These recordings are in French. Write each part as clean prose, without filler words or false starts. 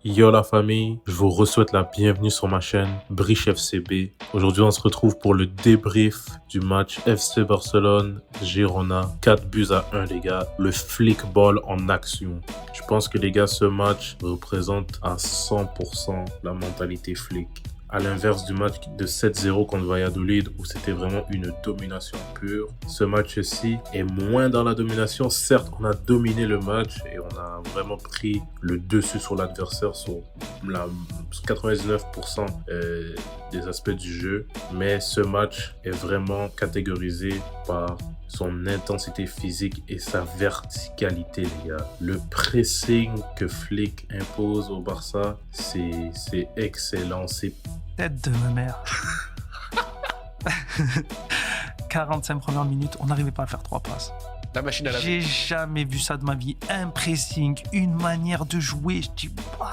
Yo la famille, je vous souhaite la bienvenue sur ma chaîne Briche FCB. Aujourd'hui on se retrouve pour le débrief du match FC Barcelone-Girona. 4-1 les gars, le flick ball en action. Je pense que les gars ce match représente à 100% la mentalité flick. À l'inverse du match de 7-0 contre Valladolid où c'était vraiment une domination pure, ce match-ci est moins dans la domination. Certes, on a dominé le match et on a vraiment pris le dessus sur l'adversaire sur la 99% des aspects du jeu, mais ce match est vraiment catégorisé par son intensité physique et sa verticalité, les gars. Le pressing que Flick impose au Barça, c'est excellent. C'est tête de ma mère. 45 premières minutes, on n'arrivait pas à faire 3 passes. La machine à laver. J'ai jamais vu ça de ma vie. Un pressing, une manière de jouer. Je dis, waouh,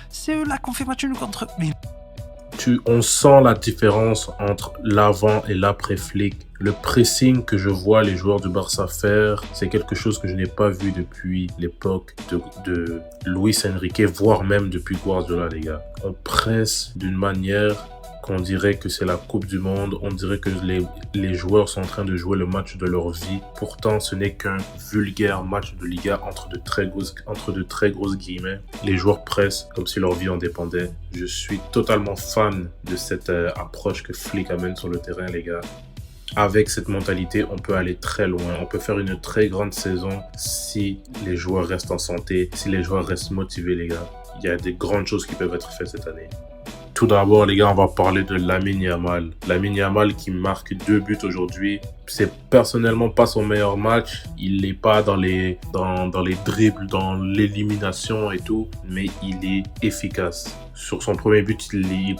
c'est eux là qu'on fait match nul contre eux. Mais on sent la différence entre l'avant et l'après Flick. Le pressing que je vois les joueurs du Barça faire, c'est quelque chose que je n'ai pas vu depuis l'époque de Luis Enrique, voire même depuis Guardiola, les gars. On presse d'une manière qu'on dirait que c'est la Coupe du Monde, on dirait que les joueurs sont en train de jouer le match de leur vie. Pourtant, ce n'est qu'un vulgaire match de Liga entre de très grosses guillemets. Les joueurs pressent comme si leur vie en dépendait. Je suis totalement fan de cette approche que Flick amène sur le terrain, les gars. Avec cette mentalité, on peut aller très loin. On peut faire une très grande saison si les joueurs restent en santé, si les joueurs restent motivés, les gars. Il y a des grandes choses qui peuvent être faites cette année. Tout d'abord, les gars, on va parler de Lamine Yamal. Lamine Yamal qui marque 2 buts aujourd'hui. C'est personnellement pas son meilleur match. Il n'est pas dans les dribbles, dans l'élimination et tout, mais il est efficace. Sur son premier but,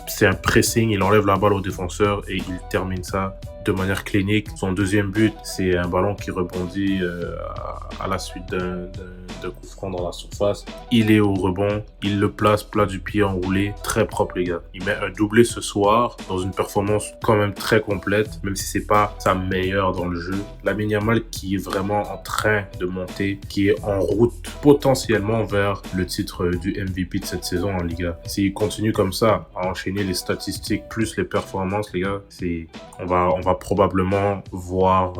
c'est un pressing, il enlève la balle au défenseur et il termine ça de manière clinique. Son deuxième but, c'est un ballon qui rebondit à la suite d'un coup franc dans la surface. Il est au rebond, il le place plat du pied enroulé, très propre les gars. Il met un doublé ce soir dans une performance quand même très complète, même si c'est pas sa meilleure dans le jeu. Lamine Yamal qui est vraiment en train de monter, qui est en route potentiellement vers le titre du MVP de cette saison en Liga. S'il continue comme ça, à enchaîner les statistiques plus les performances, les gars, on va probablement voir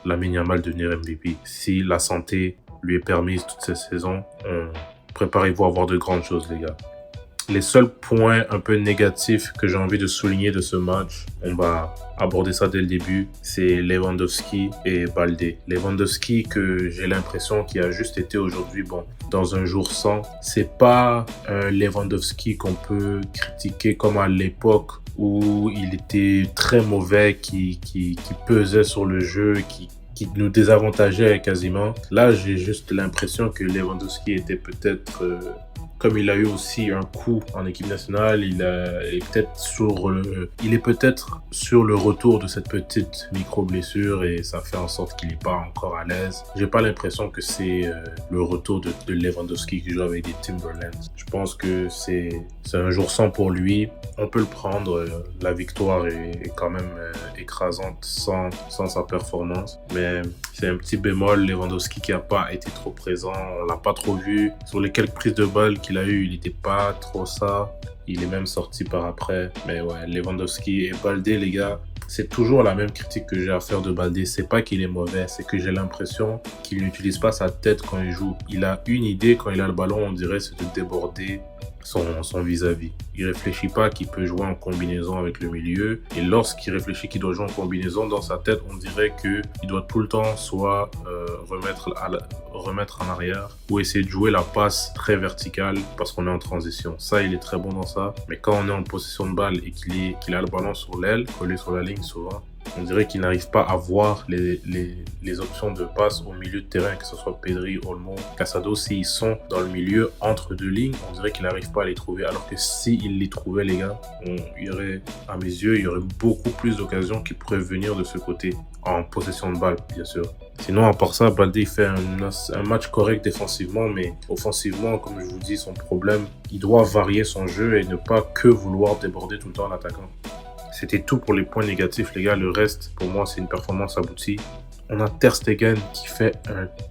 Lamine Yamal devenir MVP. Si la santé lui est permise toute cette saison, préparez-vous à voir de grandes choses, les gars. Les seuls points un peu négatifs que j'ai envie de souligner de ce match, on va aborder ça dès le début, c'est Lewandowski et Baldé. Lewandowski que j'ai l'impression qu'il a juste été aujourd'hui, dans un jour sans. C'est pas un Lewandowski qu'on peut critiquer comme à l'époque où il était très mauvais, qui pesait sur le jeu, qui nous désavantageait quasiment. Là, j'ai juste l'impression que Lewandowski était peut-être... comme il a eu aussi un coup en équipe nationale, il est peut-être sur le retour de cette petite micro-blessure et ça fait en sorte qu'il n'est pas encore à l'aise. J'ai pas l'impression que c'est le retour de Lewandowski qui joue avec des Timberlands. Je pense que c'est un jour sans pour lui. On peut le prendre. La victoire est quand même écrasante sans sa performance. Mais c'est un petit bémol. Lewandowski qui n'a pas été trop présent. On l'a pas trop vu. Sur les quelques prises de balles qu'il a eu, il n'était pas trop ça. Il est même sorti par après. Mais ouais, Lewandowski et Baldé, les gars, c'est toujours la même critique que j'ai à faire de Baldé. C'est pas qu'il est mauvais, c'est que j'ai l'impression qu'il n'utilise pas sa tête quand il joue. Il a une idée quand il a le ballon, on dirait, c'est de déborder son vis-à-vis. Il réfléchit pas qu'il peut jouer en combinaison avec le milieu. Et lorsqu'il réfléchit qu'il doit jouer en combinaison, dans sa tête, on dirait qu'il doit tout le temps soit remettre en arrière ou essayer de jouer la passe très verticale parce qu'on est en transition. Ça, il est très bon dans ça. Mais quand on est en possession de balle et qu'il a le ballon sur l'aile, collé sur la ligne souvent, on dirait qu'il n'arrive pas à voir les options de passe au milieu de terrain, que ce soit Pedri, Olmo, Casado. S'ils sont dans le milieu, entre deux lignes, on dirait qu'il n'arrive pas à les trouver. Alors que s'il les trouvait, les gars, à mes yeux, il y aurait beaucoup plus d'occasions qui pourraient venir de ce côté, en possession de balle, bien sûr. Sinon, à part ça, Baldé fait un match correct défensivement, mais offensivement, comme je vous dis, son problème, il doit varier son jeu et ne pas que vouloir déborder tout le temps en attaquant. C'était tout pour les points négatifs, les gars. Le reste, pour moi, c'est une performance aboutie. On a Ter Stegen qui fait,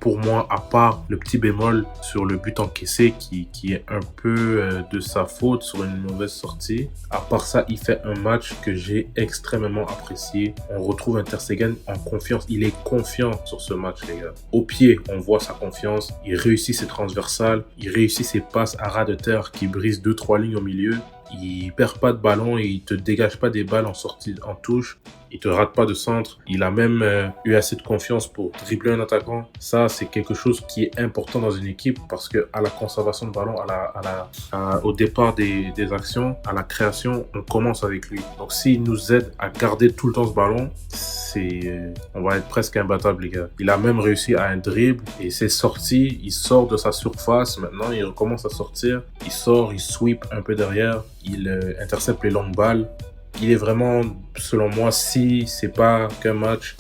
pour moi, à part le petit bémol sur le but encaissé qui est un peu de sa faute sur une mauvaise sortie. À part ça, il fait un match que j'ai extrêmement apprécié. On retrouve un Ter Stegen en confiance. Il est confiant sur ce match, les gars. Au pied, on voit sa confiance. Il réussit ses transversales. Il réussit ses passes à ras de terre qui brisent 2-3 lignes au milieu. Il perd pas de ballon et il te dégage pas des balles en sortie, en touche. Il te rate pas de centre. Il a même eu assez de confiance pour dribbler un attaquant. Ça, c'est quelque chose qui est important dans une équipe parce que à la conservation de ballon, au départ des actions, à la création, on commence avec lui. Donc, s'il nous aide à garder tout le temps ce ballon, on va être presque imbattable, les gars. Il a même réussi à un dribble et c'est sorti. Il sort de sa surface. Maintenant, il recommence à sortir. Il sort, il sweep un peu derrière. Il intercepte les longues balles. Il est vraiment, selon moi, si c'est pas qu'un match,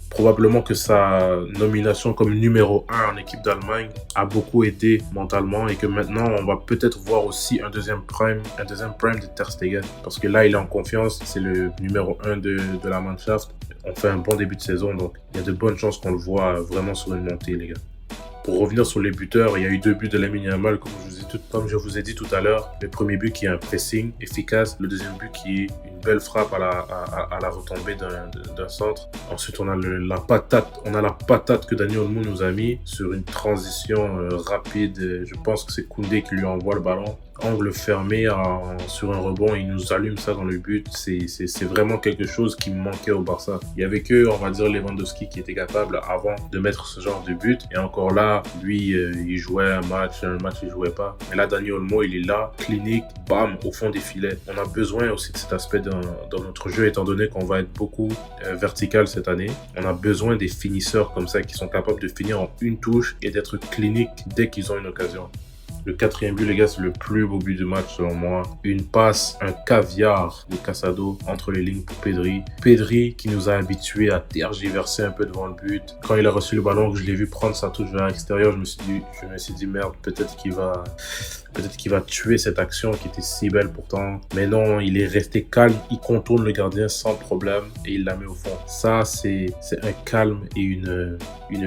probablement que sa nomination comme numéro 1 en équipe d'Allemagne a beaucoup aidé mentalement et que maintenant on va peut-être voir aussi un deuxième prime de Ter Stegen parce que là il est en confiance, c'est le numéro 1 de la Mannschaft. On fait un bon début de saison, donc il y a de bonnes chances qu'on le voit vraiment sur une montée, les gars. Pour revenir sur les buteurs, il y a eu 2 buts de Lamine Yamal, comme je vous ai dit tout à l'heure. Le premier but qui est un pressing efficace, le deuxième but qui est une belle frappe à la retombée d'un centre. Ensuite, on a la patate que Dani Olmo nous a mis sur une transition rapide. Je pense que c'est Koundé qui lui envoie le ballon. Angle fermé sur un rebond, il nous allume ça dans le but. C'est vraiment quelque chose qui me manquait au Barça. Il y avait que, on va dire, Lewandowski qui était capable avant de mettre ce genre de but. Et encore là, lui, il jouait un match il jouait pas. Mais là, Dani Olmo, il est là, clinique, bam, au fond des filets. On a besoin aussi de cet aspect dans notre jeu, étant donné qu'on va être beaucoup vertical cette année. On a besoin des finisseurs comme ça qui sont capables de finir en une touche et d'être cliniques dès qu'ils ont une occasion. Le 4e but, les gars, c'est le plus beau but du match selon moi. Une passe, un caviar de Casado entre les lignes pour Pedri. Pedri qui nous a habitués à tergiverser un peu devant le but. Quand il a reçu le ballon, que je l'ai vu prendre sa touche vers l'extérieur, je me suis dit merde, peut-être qu'il va tuer cette action qui était si belle pourtant. Mais non, il est resté calme, il contourne le gardien sans problème et il la met au fond. Ça, c'est un calme et une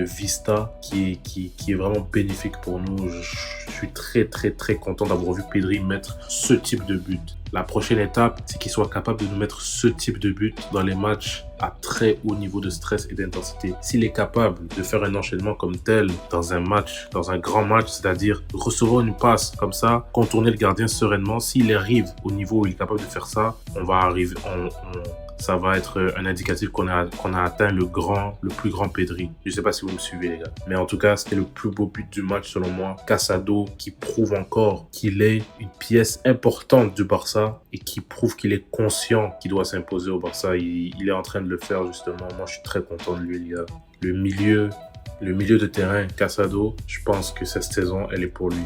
vista qui est vraiment bénéfique pour nous. Je suis très très très content d'avoir vu Pedri mettre ce type de but. La prochaine étape, c'est qu'il soit capable de nous mettre ce type de but dans les matchs à très haut niveau de stress et d'intensité. S'il est capable de faire un enchaînement comme tel dans un match, dans un grand match, c'est-à-dire recevoir une passe comme ça, contourner le gardien sereinement, s'il arrive au niveau où il est capable de faire ça, ça va être un indicatif qu'on a atteint le plus grand Pedri. Je ne sais pas si vous me suivez, les gars. Mais en tout cas, c'était le plus beau but du match, selon moi. Casado, qui prouve encore qu'il est une pièce importante du Barça et qui prouve qu'il est conscient qu'il doit s'imposer au Barça. Il est en train de le faire, justement. Moi, je suis très content de lui, les gars. Le milieu de terrain, Casado, je pense que cette saison, elle est pour lui.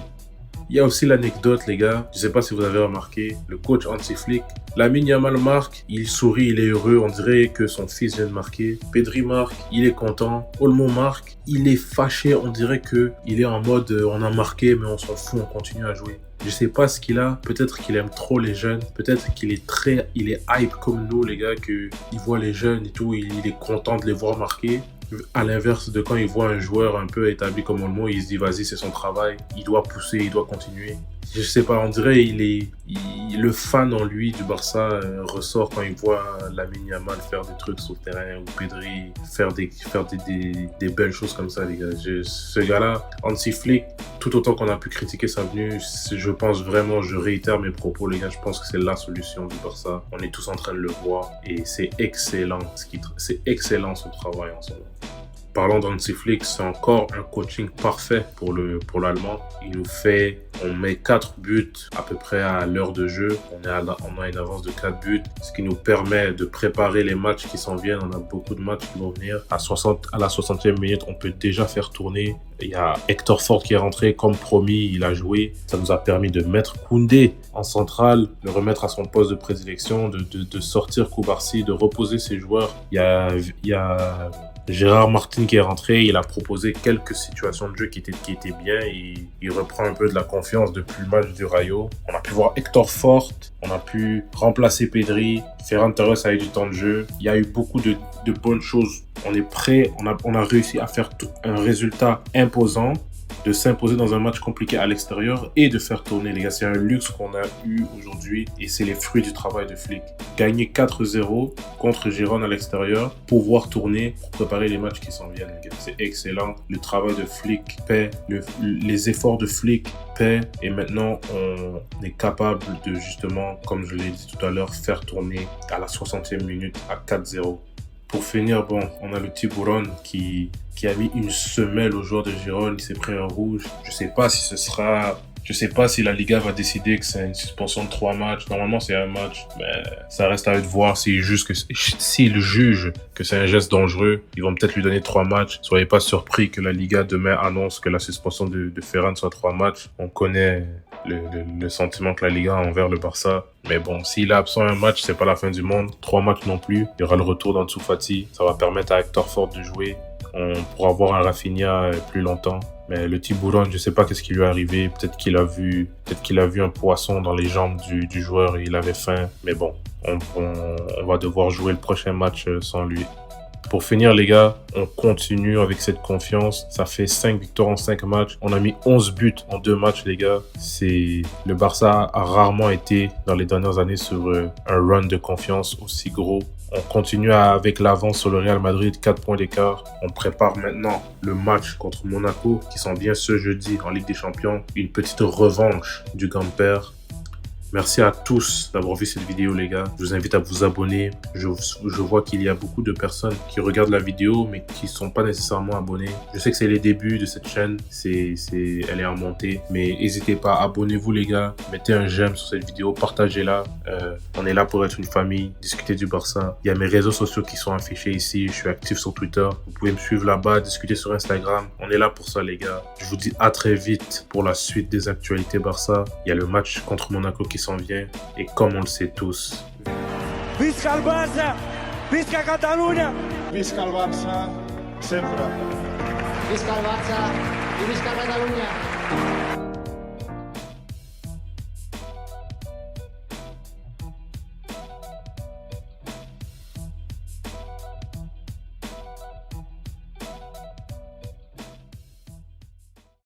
Il y a aussi l'anecdote, les gars. Je ne sais pas si vous avez remarqué. Le coach Hansi Flick, Lamine Yamal marque, il sourit, il est heureux. On dirait que son fils vient de marquer. Pedri marque, il est content. Olmo marque, il est fâché. On dirait qu'il est en mode on a marqué, mais on s'en fout, on continue à jouer. Je sais pas ce qu'il a. Peut-être qu'il aime trop les jeunes. Peut-être qu'il est hype comme nous, les gars, qu'il voit les jeunes et tout. Il est content de les voir marquer. À l'inverse de quand il voit un joueur un peu établi comme Olmo, il se dit vas-y, c'est son travail, il doit pousser, il doit continuer. Je sais pas, on dirait le fan en lui du Barça ressort quand il voit Lamine Yamal faire des trucs sur le terrain ou Pedri faire des belles choses comme ça, les gars. Ce gars-là, Hansi Flick, tout autant qu'on a pu critiquer sa venue, je pense vraiment, je réitère mes propos, les gars, je pense que c'est la solution du Barça. On est tous en train de le voir et c'est excellent, c'est excellent son travail en ce moment. Parlant d'Hansi Flick, c'est encore un coaching parfait pour l'Allemand. On met 4 buts à peu près à l'heure de jeu. On a une avance de 4 buts, ce qui nous permet de préparer les matchs qui s'en viennent. On a beaucoup de matchs qui vont venir. À la 60e minute, on peut déjà faire tourner. Il y a Hector Ford qui est rentré, comme promis, il a joué. Ça nous a permis de mettre Koundé en centrale, de remettre à son poste de prédilection, de sortir Koubarsi, de reposer ses joueurs. Il y a Gérard Martin qui est rentré, il a proposé quelques situations de jeu qui étaient bien et il reprend un peu de la confiance depuis le match du Rayo. On a pu voir Hector Fort, on a pu remplacer Pedri, Ferran Torres a eu du temps de jeu. Il y a eu beaucoup de bonnes choses. On est prêt, on a réussi à faire un résultat imposant, de s'imposer dans un match compliqué à l'extérieur et de faire tourner, les gars. C'est un luxe qu'on a eu aujourd'hui et c'est les fruits du travail de Flick. Gagner 4-0 contre Girone à l'extérieur, pouvoir tourner pour préparer les matchs qui s'en viennent, les gars. C'est excellent. Le travail de Flick paie, les efforts de Flick paient et maintenant on est capable de justement, comme je l'ai dit tout à l'heure, faire tourner à la 60e minute à 4-0. Pour finir, bon, on a le Tiburon qui a mis une semelle aux joueurs de Girone. Il s'est pris un rouge. Je sais pas si la Liga va décider que c'est une suspension de 3 matchs. Normalement, c'est un match. Mais ça reste à eux de voir s'ils jugent que c'est un geste dangereux. Ils vont peut-être lui donner 3 matchs. Soyez pas surpris que la Liga demain annonce que la suspension de Ferran soit 3 matchs. On connaît le sentiment que la Liga a envers le Barça. Mais bon, s'il est absent un match, c'est pas la fin du monde. 3 matchs non plus. Il y aura le retour d'Ansu Fati. Ça va permettre à Hector Fort de jouer. On pourra voir un Rafinha plus longtemps. Mais le Tiburon, je sais pas qu'est-ce qui lui est arrivé. Peut-être qu'il a vu un poisson dans les jambes du joueur et il avait faim. Mais bon, on va devoir jouer le prochain match sans lui. Pour finir, les gars, on continue avec cette confiance. Ça fait 5 victoires en 5 matchs. On a mis 11 buts en 2 matchs, les gars. Le Barça a rarement été, dans les dernières années, sur un run de confiance aussi gros. On continue avec l'avance sur le Real Madrid, 4 points d'écart. On prépare maintenant le match contre Monaco, qui s'en vient ce jeudi en Ligue des Champions. Une petite revanche du Gamper. Merci à tous d'avoir vu cette vidéo, les gars. Je vous invite à vous abonner. Je vois qu'il y a beaucoup de personnes qui regardent la vidéo, mais qui ne sont pas nécessairement abonnés. Je sais que c'est les débuts de cette chaîne. Elle est en montée. Mais n'hésitez pas, abonnez-vous, les gars. Mettez un j'aime sur cette vidéo, partagez-la. On est là pour être une famille, discuter du Barça. Il y a mes réseaux sociaux qui sont affichés ici. Je suis actif sur Twitter. Vous pouvez me suivre là-bas, discuter sur Instagram. On est là pour ça, les gars. Je vous dis à très vite pour la suite des actualités Barça. Il y a le match contre Monaco qui s'en vient et comme on le sait tous. Visca el Barça! Visca Catalunya! Visca el Barça, sempre. Visca el Barça i visca Catalunya!